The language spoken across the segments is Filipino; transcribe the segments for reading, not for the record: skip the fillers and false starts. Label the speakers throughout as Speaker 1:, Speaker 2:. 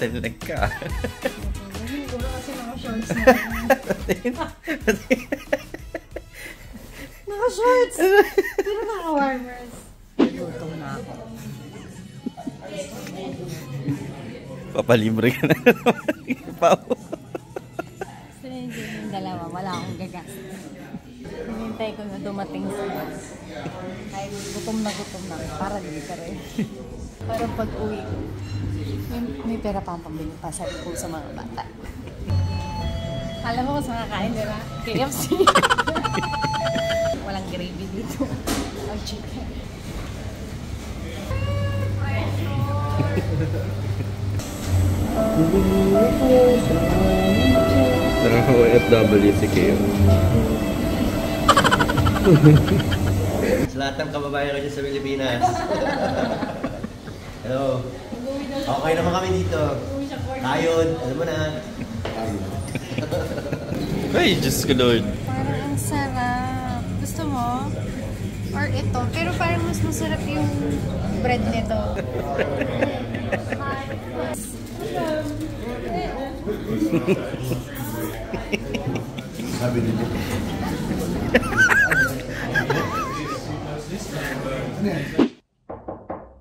Speaker 1: Bottleneck ka.
Speaker 2: Siguro kasi naka-shorts na. Naka-shorts! Pero naka-warmers. Gutom na ako.
Speaker 1: Papalibre ka na naman.
Speaker 2: So, yung dalawa, wala akong gagas. Hinintay ko na dumating sila. Ay, gutom na para di ka rin. Pero pag uwi, may pera pang pambili pa sa ko sa mga bata. Alam mo kung saan kakain, di ba? KFC. Walang gravy dito. Ang chicken.
Speaker 1: Parang OFW si Keo.
Speaker 3: Sa lahat ng kababayan ko dyan sa Pilipinas. Hello. Okay naman kami dito. Tayod, alam mo na.
Speaker 1: Ay, Diyos ko Lord.
Speaker 2: Parang ang sarap. Gusto mo? Or ito. Pero parang mas masarap yung bread nito.
Speaker 4: Sabi nito.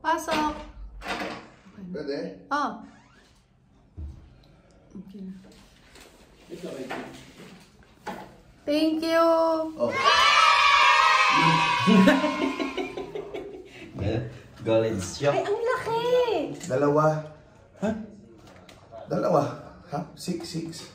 Speaker 2: Pasok!
Speaker 4: Pwede?
Speaker 2: Oh. Okay. Thank you!
Speaker 4: Oh.
Speaker 3: Golden shop.
Speaker 2: Ay, ang laki!
Speaker 4: Dalawa. Ha? Dalawa. Ha? 6.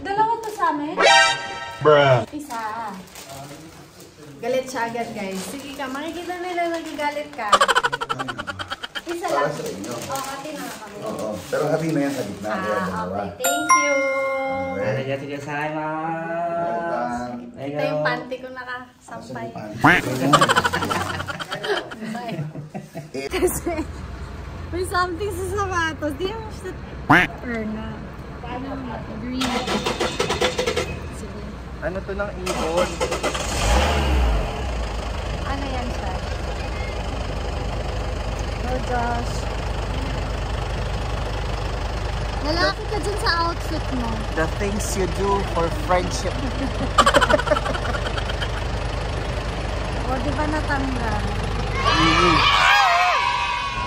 Speaker 2: Dalawa to sa amin?
Speaker 1: Bruh.
Speaker 2: Isa. Galit siya agad, guys. Sige ka, makikita nila nagagalit ka. Isa
Speaker 4: Para
Speaker 2: lang.
Speaker 4: sa inyo.
Speaker 2: Oo, kati na kami.
Speaker 4: Oo. Pero habi na yan sa gitna. Kaya dalawa.
Speaker 2: Okay. Thank you! Ito yung panty ko nakasampay. Kasi may something sa sapatos. Di naman siya na. Green. Sige.
Speaker 1: Ano to ng ibon?
Speaker 2: Ano yan siya? Oh Josh. Lalaki ka dyan sa outfit mo.
Speaker 1: The things you do for friendship.
Speaker 2: O, di ba natanggal?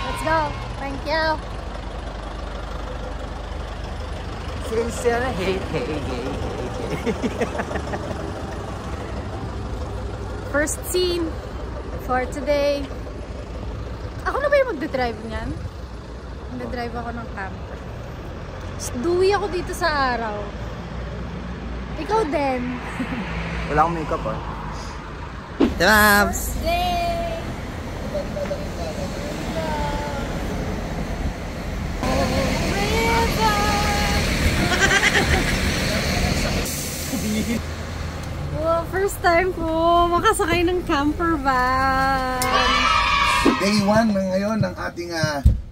Speaker 2: Let's go. Thank you.
Speaker 1: Sincere, hey.
Speaker 2: First scene for today. Ako na ba yung magdadrive niyan? Magdadrive ako ng camper. Duwi ako dito sa araw. Ikaw din.
Speaker 1: Wala akong makeup ah. Tabs!
Speaker 2: Day! Wow, first time ko makasakay ng camper van.
Speaker 4: Day 1 na ngayon ng ating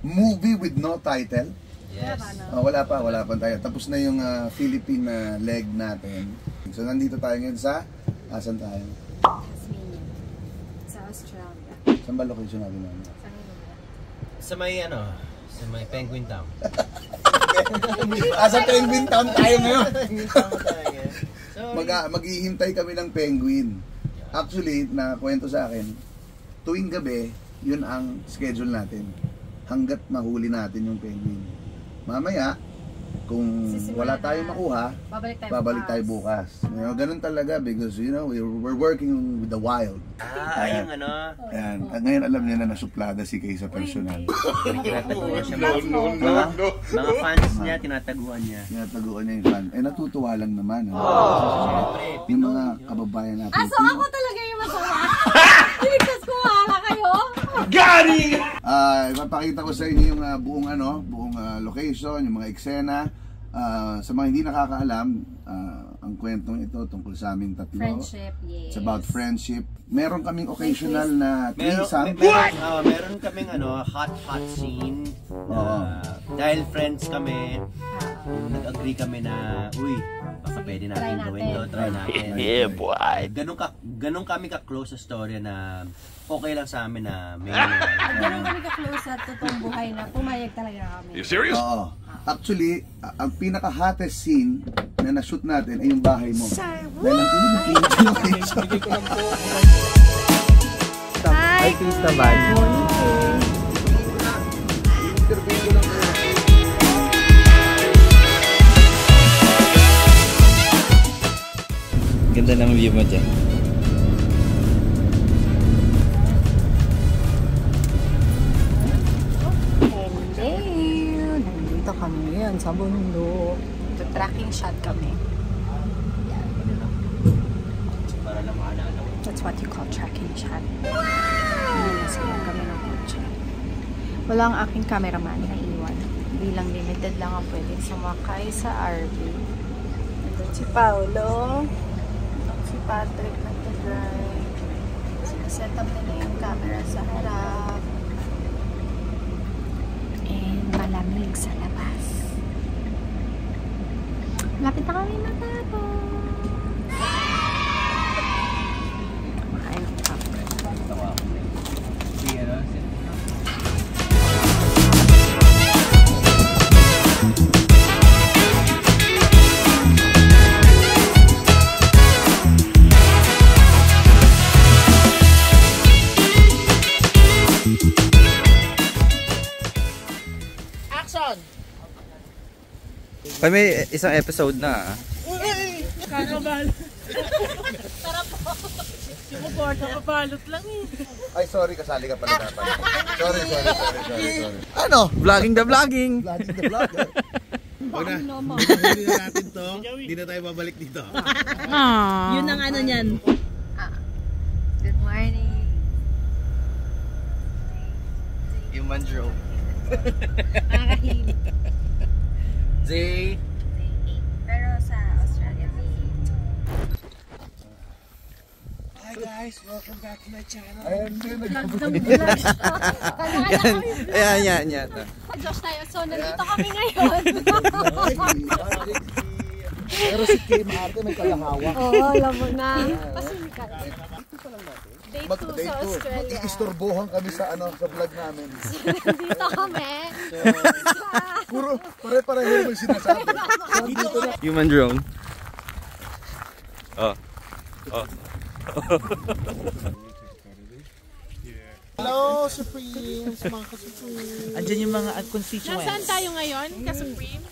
Speaker 4: movie with no title.
Speaker 3: Yes.
Speaker 4: Wala pa tayo. Tapos na yung Philippine leg natin. So nandito tayo ngayon sa asan tayo?
Speaker 2: Tasmania. Sa Australia.
Speaker 4: Saan ba location natin namin?
Speaker 3: Sa may Penguin Town.
Speaker 4: Sa Penguin Town tayo ngayon.
Speaker 3: So,
Speaker 4: Maghihintay kami ng penguin. Actually, nakwento sa akin, tuwing gabi, yun ang schedule natin. Hanggat mahuli natin yung penguin. Mamaya, kung wala tayong makuha, babalik tayo bukas. You know, ganun talaga because you know, we're working with the wild.
Speaker 3: yung ano.
Speaker 4: Ayan. Ngayon alam niya na nasuplada si Kay sa personal.
Speaker 3: Tinataguan siya. Mga fans niya, tinataguan niya.
Speaker 4: Tinataguan niya yung fan. Natutuwa lang naman. Yung mga kababayan natin.
Speaker 2: So ako talaga yung masama? Iligtas ko wala kayo?
Speaker 4: Ipapakita ko sa inyo yung buong location, yung mga eksena. Sa mga hindi nakakaalam, ang kwentong ito tungkol sa aming tatlo.
Speaker 2: Friendship, yes.
Speaker 4: It's about friendship. Meron kaming occasional na threesome.
Speaker 3: Meron kaming hot scene. Dahil friends kami, nag-agree kami na, uy, Baka pwede natin
Speaker 2: Try
Speaker 3: gawin
Speaker 2: natin.
Speaker 3: to, try natin.
Speaker 1: Yeah, boy.
Speaker 3: Ganun kami ka-close sa storya na okay lang sa amin na may
Speaker 2: Ganun kami ka-close sa totoong buhay na pumayag talaga kami.
Speaker 4: Oo. Actually, ang pinaka-hottest scene na na-shoot natin ay yung bahay mo. Dahil ang init ng location.
Speaker 1: Hi, please naman. Ganda ng view mo dyan.
Speaker 2: Hello! Nandito kami ngayon sa bundok. Tracking shot kami.
Speaker 3: para lang maalala ko.
Speaker 2: That's what you call tracking shot. Nasiyan kami ng kotse. Wala ang aking cameraman na iwan. Bilang limited lang ang pwedeng sumakay sa RV. Nandun si Paolo. Si Patrick nag-drive. Set up nila yung camera sa harap. And malamig sa labas. Lapit na kami matapos. Makain ng popcorn.
Speaker 1: Ay, may isang episode na.
Speaker 5: Kakabal. Tara po. Yung board, nakabalot lang eh.
Speaker 4: Ay, sorry, kasali ka pala dapat. Sorry. Ano?
Speaker 1: Vlogging the vlogging!
Speaker 4: Vlogging the vlogger.
Speaker 6: Una, hindi na natin to. Hindi na tayo babalik dito.
Speaker 5: Yun ang ano niyan.
Speaker 2: Good morning.
Speaker 1: Human drone.
Speaker 2: Nakakahilig.
Speaker 1: Zay!
Speaker 2: Pero sa Australia,
Speaker 6: Hi guys, welcome back to my channel.
Speaker 4: Ayan, nagkabot.
Speaker 1: Ayan.
Speaker 2: Josh tayo. So, nandito kami ngayon.
Speaker 4: Pero si Kim ate may kalahawa.
Speaker 2: Oo, alam mo na. Kasi Day 2
Speaker 4: Mag-day
Speaker 2: sa
Speaker 4: tour.
Speaker 2: Australia.
Speaker 4: Iistorbohan kami sa sa vlog namin.
Speaker 2: Dito kami.
Speaker 4: Puro pare-pareho yung sinasabi.
Speaker 1: Human drone. Oh.
Speaker 6: Hello, Supremes, mga ka-Supremes.
Speaker 1: Andyan yung mga constituents.
Speaker 5: Nasaan tayo ngayon? Ka-Supreme?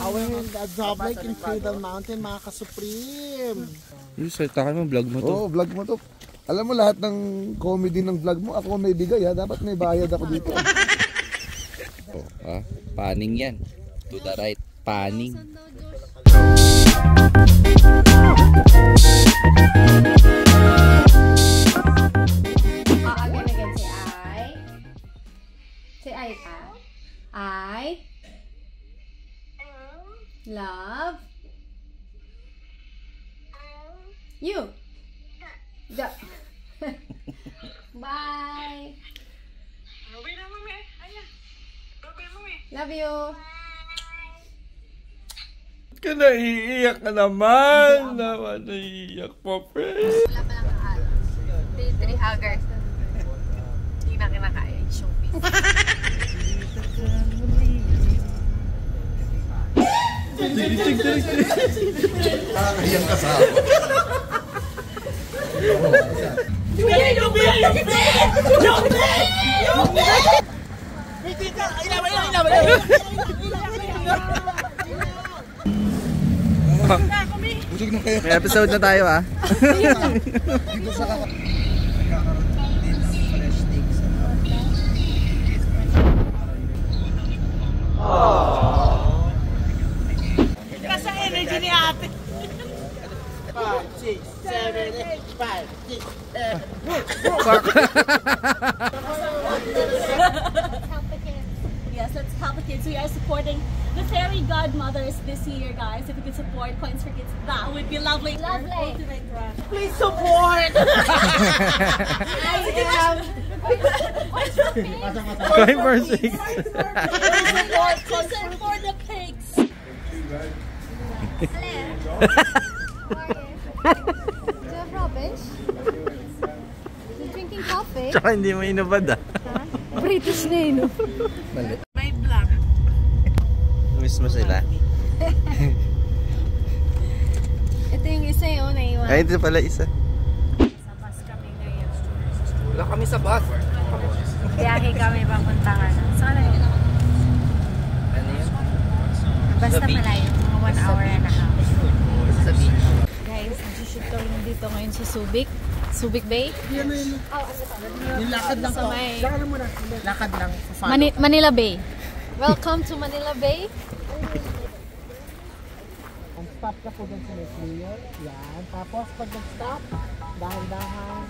Speaker 6: Awin, Job Lake in Cradle Mountain, mga ka-Supreme.
Speaker 1: Yung saltakan mo, vlog mo to.
Speaker 4: Oo, vlog mo to. Alam mo lahat ng comedy ng vlog mo, ako may bigay ha. Dapat may bayad ako dito.
Speaker 1: Paning yan. To the right. Paning.
Speaker 2: Again. Say I pa. I love you. Go. Bye. Love you.
Speaker 1: Ka naiiyak ka naman. Naiiyak po, friend.
Speaker 2: Wala pa lang ang araw. Day 3 haggard. Hindi na kinakaya yung showbiz.
Speaker 4: Kakayang kasama. Busog na kayo.
Speaker 1: May episode na tayo ah.
Speaker 4: Dito sa
Speaker 5: Kasi energy ni ate.
Speaker 6: 5, 6, 7, 8, 5, 6,
Speaker 7: Yes, let's help the kids. We are supporting the fairy godmothers this year, guys. If we could support Coins for Kids, that would be lovely. Lovely.
Speaker 5: Please support!
Speaker 1: Coin for 6.
Speaker 7: Support for the pigs.
Speaker 2: you have rubbish? You're drinking coffee?
Speaker 1: Tsaka hindi mo inubad ah.
Speaker 2: British na yun.
Speaker 1: Mali.
Speaker 5: May black.
Speaker 1: Miss mo sila?
Speaker 2: Ito yung isa yung naiwan.
Speaker 1: Ay, ito pala isa.
Speaker 2: Sa bus kami ngayon.
Speaker 1: Wala kami sa bus.
Speaker 2: Biyahe kami papunta ano. Saan na yun?
Speaker 1: Ano yun?
Speaker 2: Basta malayo. Mga 1 hour and a half.
Speaker 1: Sa beach.
Speaker 2: Guys, nag-shoot kami dito ngayon sa Subic. Subic Bay?
Speaker 6: Yung lakad lang
Speaker 2: Sa may
Speaker 6: Lakad lang.
Speaker 2: Manila Bay. Welcome to Manila Bay.
Speaker 6: Ang stop ka po dun sa may clear. Yan. Tapos pag nag-stop, dahan-dahan.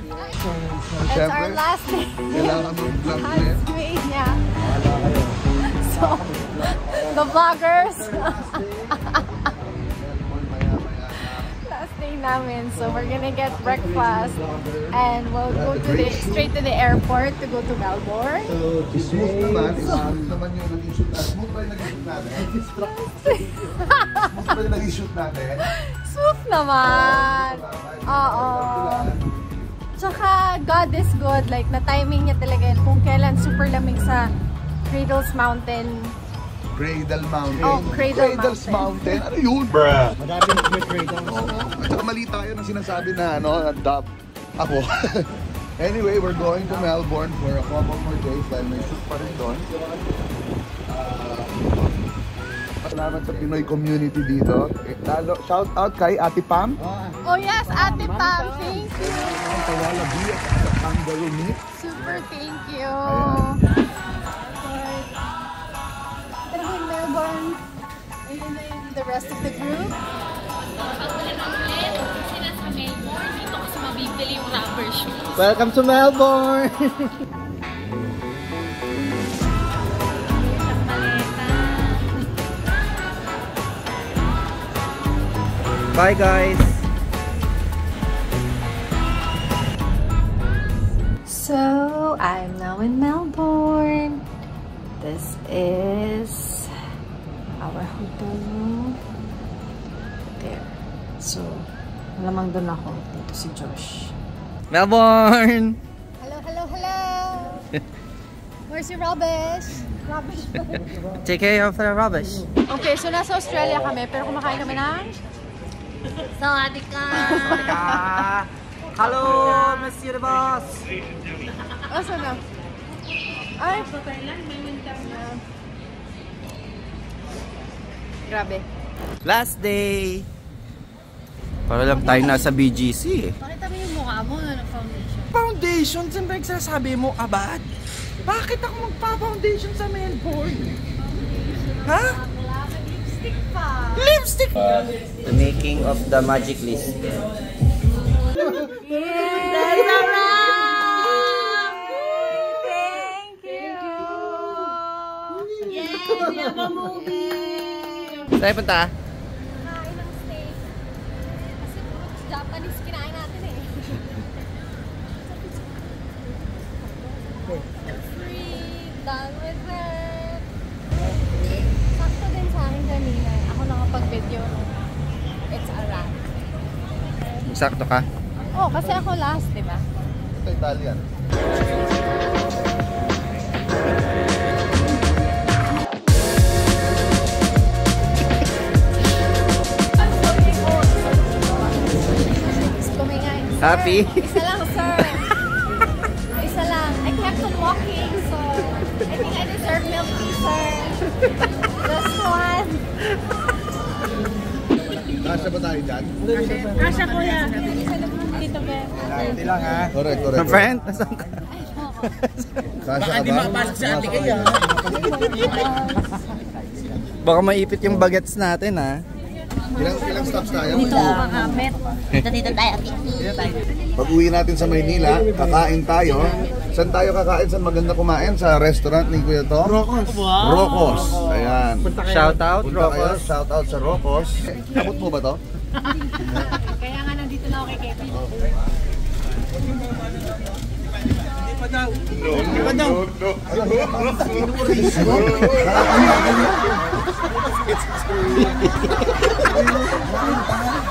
Speaker 2: It's our last day.
Speaker 4: Kailangan mo vlog na yan.
Speaker 2: Great niya. So, the vloggers. Last day namin. So, we're gonna get breakfast and we'll go to straight to the airport to go to Melbourne.
Speaker 4: Smooth naman. Smooth naman yung naging shoot natin. Smooth ba yung naging shoot natin? Smooth ba yung naging shoot natin?
Speaker 2: Smooth naman. Oo. Tsaka, God is good. Like, na-timing niya talaga yun. Kung kailan super lamig sa Cradles Mountain.
Speaker 4: Cradle Mountain.
Speaker 2: Oh,
Speaker 4: Cradles
Speaker 2: Mountain.
Speaker 4: Mountain. Ano yun? Bruh.
Speaker 6: Madami may cradles.
Speaker 4: At saka mali tayo ng sinasabi na dub. Ako. Anyway, we're going to Melbourne for a couple more days dahil may shoot pa rin doon. Salamat sa Pinoy community dito. Shout out kay Ate Pam.
Speaker 2: Oh yes, Ate Pam. Thank you.
Speaker 4: Ang Tawala Bia sa Kangaroo Meat.
Speaker 2: Super thank you.
Speaker 4: Ayan.
Speaker 2: Pero in Melbourne, ayun na yung the rest of the group.
Speaker 7: Dito kasi mabibili yung rubber shoes.
Speaker 6: Welcome to Melbourne!
Speaker 1: Bye guys!
Speaker 2: So, I'm now in Melbourne. This is our hotel room. There. So, malamang doon ako. Dito si Josh.
Speaker 1: Melbourne!
Speaker 2: Hello, hello, hello! Where's your rubbish? Rubbish.
Speaker 1: Take care of the rubbish.
Speaker 2: Okay, so nasa Australia kami, pero kumakain kami ng...
Speaker 7: Sawadika!
Speaker 1: Hello, Monsieur the Boss!
Speaker 2: Asa na? Ay, patay lang. May winter na. Grabe.
Speaker 1: Last day! Para lang tayo nasa BGC eh.
Speaker 2: Pakita mo yung mukha mo na foundation.
Speaker 1: Foundation? Siyempre sasabi mo, abad? Bakit ako magpa-foundation sa Melbourne? Ha?
Speaker 2: Lipstick pa.
Speaker 1: Lipstick! The making of the magic list.
Speaker 2: Yes! Thank you! Yes! We have a movie!
Speaker 1: Saan punta?
Speaker 2: Kain ng steak. Kasi puro Japanese kinain natin eh. Free! Done with it! Sakto din sa akin kanina. Ako nakapag-video. It's a wrap.
Speaker 1: Sakto ka?
Speaker 2: Oh, kasi ako last, di ba?
Speaker 4: Ito Italian.
Speaker 1: Happy?
Speaker 2: Isa lang, sir. Isa lang. I kept on walking, so I think I deserve milk tea, sir. Just one.
Speaker 4: Kasya ba tayo dyan?
Speaker 2: Kasha ko yan. Dito, be.
Speaker 6: Hindi lang ha.
Speaker 4: Correct.
Speaker 1: My friend? Nasaan ka?
Speaker 4: Kasya ka ba?
Speaker 6: Mapasok sa ate kayo.
Speaker 1: Baka maipit yung bagets natin ha.
Speaker 4: Ilang stops tayo?
Speaker 7: Dito makamit. Dito tayo.
Speaker 4: Pag uwi natin sa Maynila, kakain tayo. Saan tayo kakain? Saan maganda kumain? Sa restaurant ni Kuya to?
Speaker 6: Rocos.
Speaker 4: Rocos. Ayan.
Speaker 1: Shout out,
Speaker 4: Punta kayo.
Speaker 1: Rocos.
Speaker 4: Shout out sa Rocos. Abot mo ba to?
Speaker 2: Kaya nga nandito na ako kay Kevin.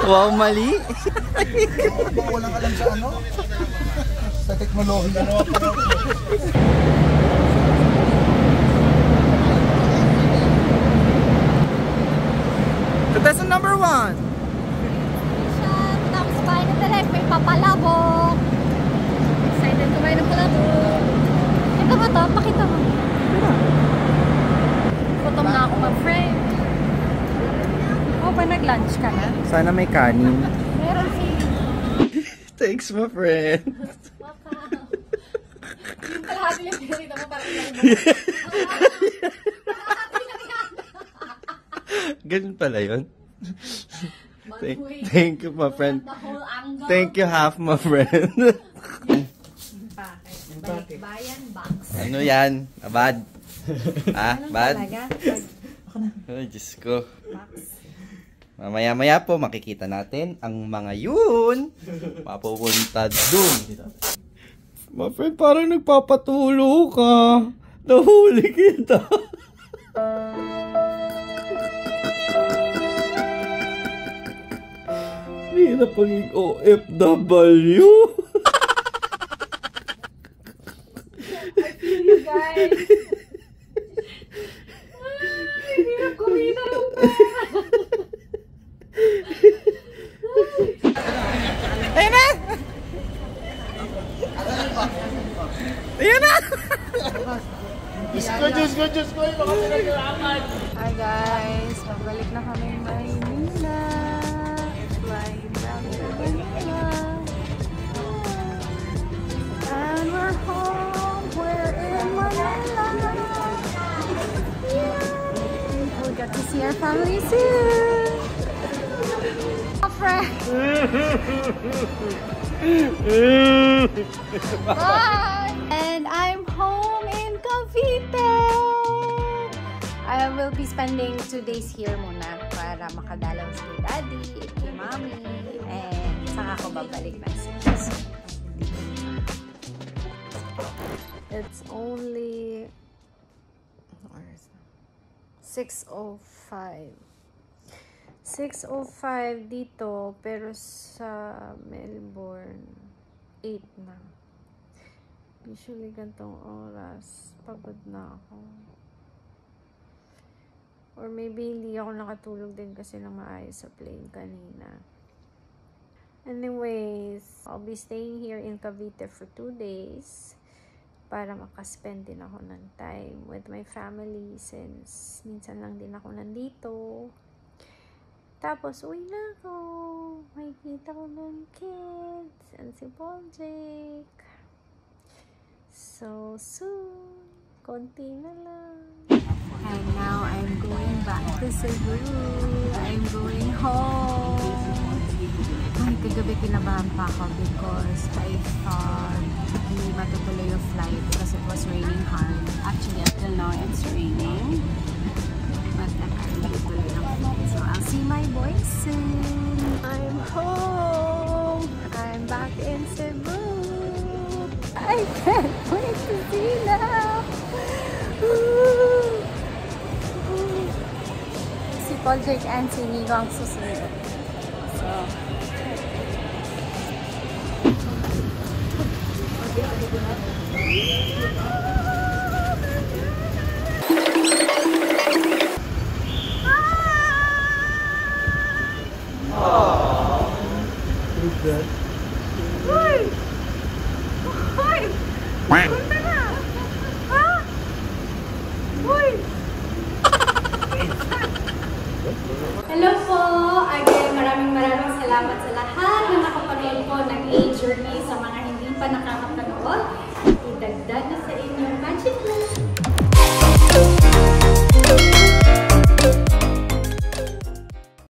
Speaker 1: Wow, mali.
Speaker 4: Walang alam sa ano? Sa teknolohiya.
Speaker 1: Contestant number 1.
Speaker 2: Tapos kumain na direct, may papalabok. Excited kumain ng palabok. Ito ba to? Pakita mo. Gutom na ako mag-friend. Oh, pa nag-lunch ka na?
Speaker 1: Sana may kanin.
Speaker 2: Meron si...
Speaker 1: Thanks, my friend.
Speaker 2: Yung kalahati yung pinarita mo parang
Speaker 1: Ganun pala yun. Thank you, my friend. Thank you, half, my friend.
Speaker 2: Bayan box.
Speaker 1: Ano yan? Abad? Ah, bad? Ay, Diyos ko. Mamaya-maya po makikita natin ang mga yun. Mapupunta dun. My friend, parang nagpapatulo ka. Nahuli kita. Hirap paging OFW.
Speaker 2: I feel you guys. Ay, hirap kumita ng pera.
Speaker 1: Ayan na! Ayan na!
Speaker 5: Diyos ko, yung mga pinagkalaman.
Speaker 2: Hi guys, pabalik na kami Maynila. Flying back to Manila. And we're home, we're in Manila. Yeah. We'll get to see our family soon. Friend. Bye! And I'm home in Cavite. I will be spending 2 days here muna para makadalaw si Daddy, kay Mommy, and saka ako babalik next week. It's only 6:05. 6:05 dito, pero sa Melbourne 8 na. Usually gantong oras pagod na ako, or maybe hindi ako nakatulog din kasi nang maayos sa plane kanina. Anyways, I'll be staying here in Cavite for 2 days para makaspend din ako ng time with my family since minsan lang din ako nandito. Tapos, uwi na ako. Makikita ko ng kids and si Paul Jake. So, soon. Konti na lang. And now, I'm going back to Cebu. I'm going home. Ay, kagabi kinabahan pa ako because I thought hindi matutuloy yung flight because it was raining hard. Actually, until now, it's raining. But tuloy ang flight. So, I'll see my boys soon. I'm home. I'm back in Cebu. I can't wait to see them. Si Paul Jake and si Nico ang susunod. So, Hoy! Hoy! Punta na! Ha? Hoy! Hello po! Again, maraming salamat sa lahat na nakapanood po ng A-Journey sa mga hindi pa nakakapanood.